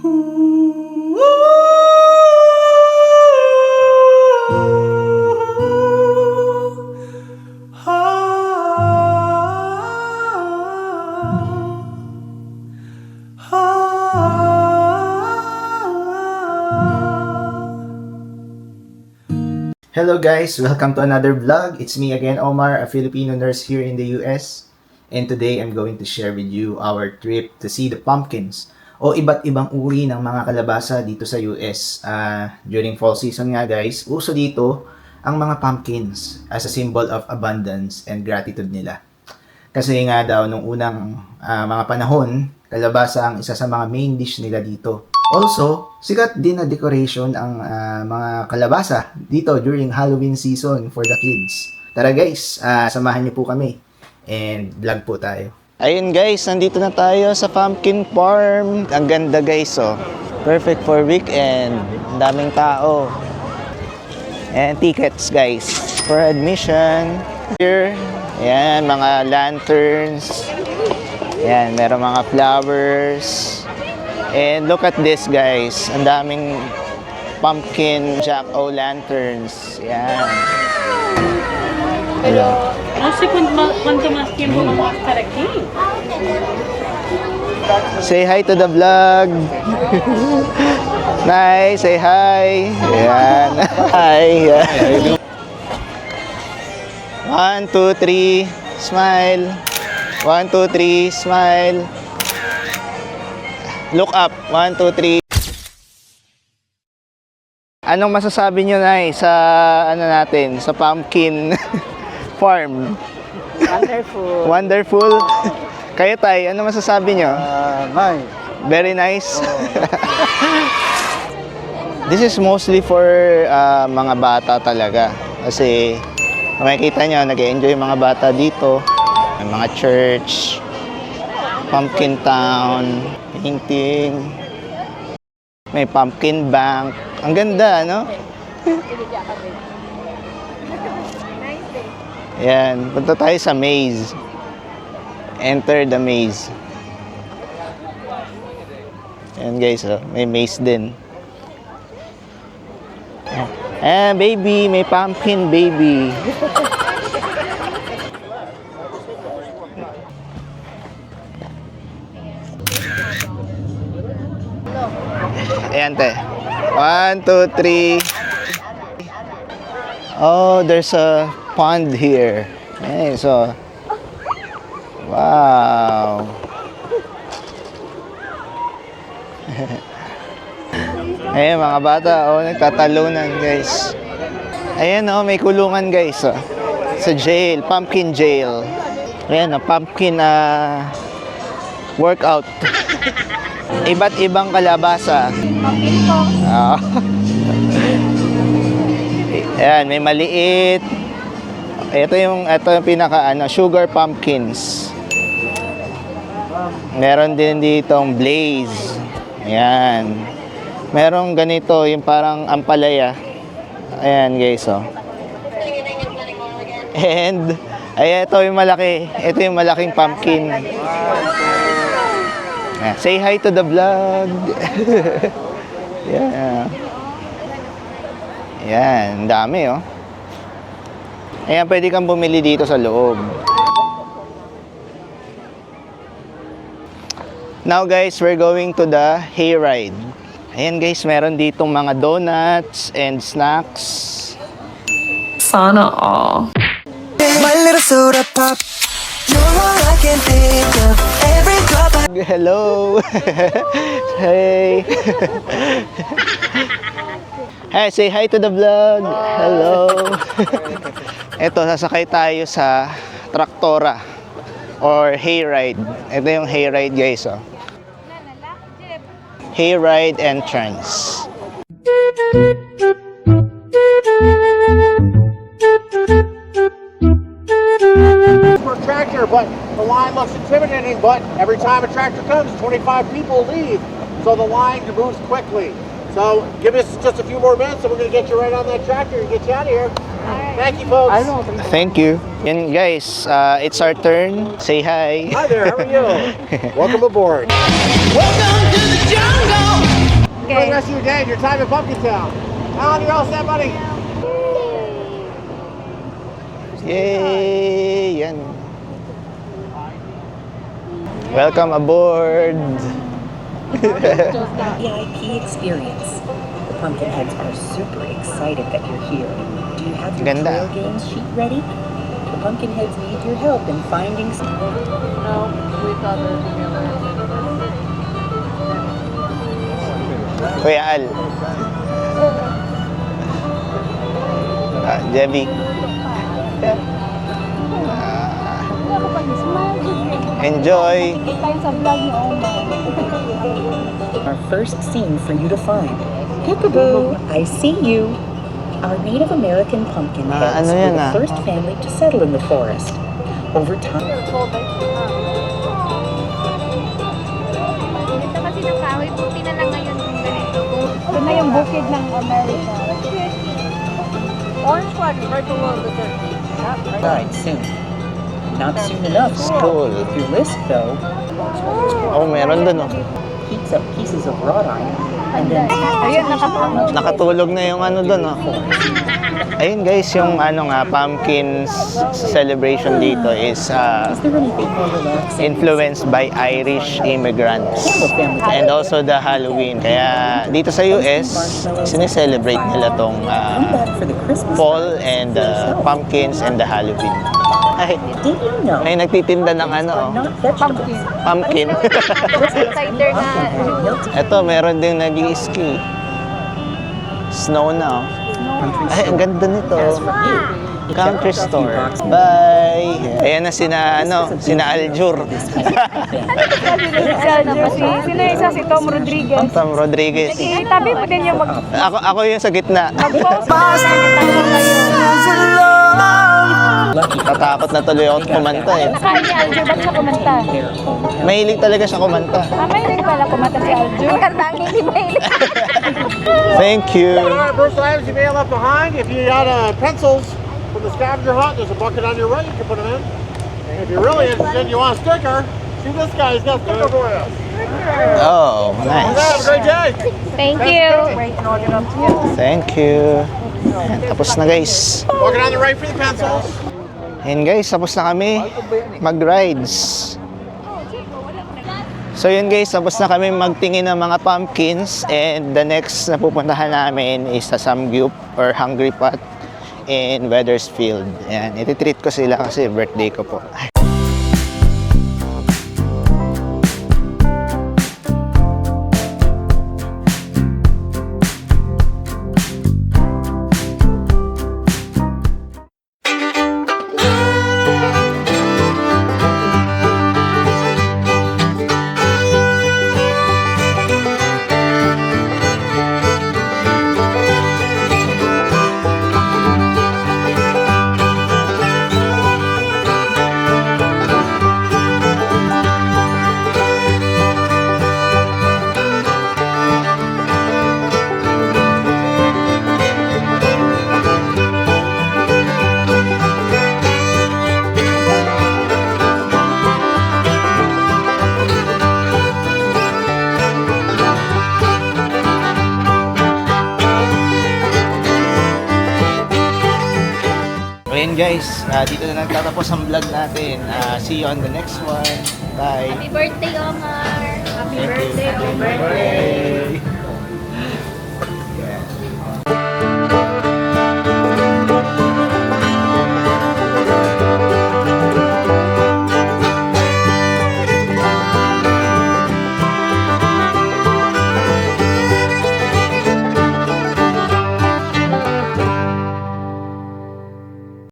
Hello guys, welcome to another vlog. It's me again, Omar, a Filipino nurse here in the US. And today I'm going to share with you our trip to see the pumpkins o iba't ibang uri ng mga kalabasa dito sa US. During fall season nga guys, uso dito ang mga pumpkins as a symbol of abundance and gratitude nila. Kasi nga daw nung unang mga panahon, kalabasa ang isa sa mga main dish nila dito. Also, sikat din na decoration ang mga kalabasa dito during Halloween season for the kids. Tara guys, samahan niyo po kami and vlog po tayo. Ayun guys, nandito na tayo sa pumpkin farm. Ang ganda guys, oh. Perfect for weekend. Ang daming tao. And tickets guys for admission. Here, ayan, mga lanterns. Ayan, meron mga flowers. And look at this guys, ang daming pumpkin jack-o'-lanterns. Yan. Pero, no sé cuánto más tiempo vamos a estar aquí. Say hi to the vlog. Nice, say hi. Yan. Hi. 1, 2, 3, smile. 1, 2, 3, smile. Look up. 1, 2, 3. Anong masasabi nyo na sa natin, sa pumpkin farm? Wonderful. Wonderful. Kayo tay, ano masasabi nyo? Nice. Very nice. This is mostly for mga bata talaga. Kasi makikita nyo, nag-enjoy yung mga bata dito. May mga church, pumpkin town, painting, may pumpkin bank. Ang ganda, no? Yan, punta tayo sa maze. Enter the maze. Yan guys, oh, may maze din. Baby, may pumpkin baby. Ayan te. 1, 2, 3. Oh, there's a pond here. Hey, so wow. Ayan mga bata, oh, nagtatalunan guys. Ayan oh, may kulungan guys, oh. Sa jail, pumpkin jail. Ayan oh, pumpkin workout. Iba't ibang kalabasa. Oh. Ayan, may maliit. Ito yung pinaka sugar pumpkins. Meron din ditong blaze. Ayan. Merong ganito, yung parang ampalaya. Ayan guys, oh. And ay ito yung malaki. Ito yung malaking pumpkin. Say hi to the vlog. Yeah. Yan, dami oh. Ayan, pwede kang bumili dito sa loob. Now guys, we're going to the hayride. Ayan guys, meron ditong mga donuts and snacks. Sana all. My little soda pop. You're all I can think of. Every drop I... Hello. Hey. Hey, say hi to the vlog. Hello. Ito, sasakay tayo sa traktora or hayride. Ito yung hayride guys, oh. Hayride entrance. For a tractor, but the line looks intimidating, but every time a tractor comes, 25 people leave, so the line moves quickly. So give us just a few more minutes and we're going to get you right on that tractor and get you out of here. Thank you, folks. Thank you. Yan guys, it's our turn. Say hi. Hi there, how are you? Welcome aboard. Welcome to the jungle. day and your time in Pumpkin Town. Alan, you're all set, buddy? Yay! Yan. Welcome aboard! VIP experience. The Pumpkinheads are super excited that you're here. Do you have your Ganda. trail games sheet ready? The Pumpkinheads need your help in finding some... No, we thought it was together. Kuya Al. Jevi. Enjoy! Our first scene for you to find. Peekaboo, I see you. Our Native American Pumpkinheads ano were yan, the first family to settle in the forest. Over time... Dito kasi ng kahoy, buti na lang ngayon yung ganito. Ito na yung bukid ng America. Orange flag is right below the turkey. Died soon. Not soon enough. School. Your list, though, Oh, meron dun, oh. heats up pieces of wrought iron and then... Ayun, nakatulog. Nakatulog na yung ano dun, oh. Ayun guys, yung ano nga, pumpkins celebration dito is Is there anything more relaxing? influenced by Irish immigrants. Candle family. And also the Halloween. Kaya dito sa US, sineselebrate nila tong Come back for the Christmas fall lights and yourself. pumpkins and the Halloween. Ay, Did you know? may nagtitinda ng ano, Are oh, not vegetables. pumpkin. Cider na Ito, meron ding nag-ski. Snow na, oh. Ay, ang ganda nito. Country store. Bye! Ayan na sina Aljur. Sino yung isa? Si Tom Rodriguez. Tom Rodriguez. Itabi mo din yung mag... Ako yung sa gitna. Mag-post. Tatakot na tuloy ako kumanta eh. Nakain ni Aljo, ba't siya kumanta? Mahilig talaga siya kumanta. Mahilig pala kumanta si Aljo. Ang kanta ang hindi mahilig. Thank you. All right, first items you may have left behind. If you got pencils from the scavenger hunt, there's a bucket on your right. You can put them in. And if you're really interested, you want a sticker. See this guy. He's got a sticker for you. Oh, Have a nice. great day. Thank you. Thank you. Ayan, tapos na guys. Bucket on the right for the pencils. Ayan guys, tapos na kami mag-rides. So yun guys, tapos na kami magtingin ng mga pumpkins and the next na pupuntahan namin is sa Samgyup or Hungry Pot in Wethersfield. Ayan, ititreat ko sila kasi birthday ko po. Ayan guys, dito na nagtatapos ang vlog natin. See you on the next one. Bye. Happy birthday, Omar. Happy Thank you. birthday, Omar.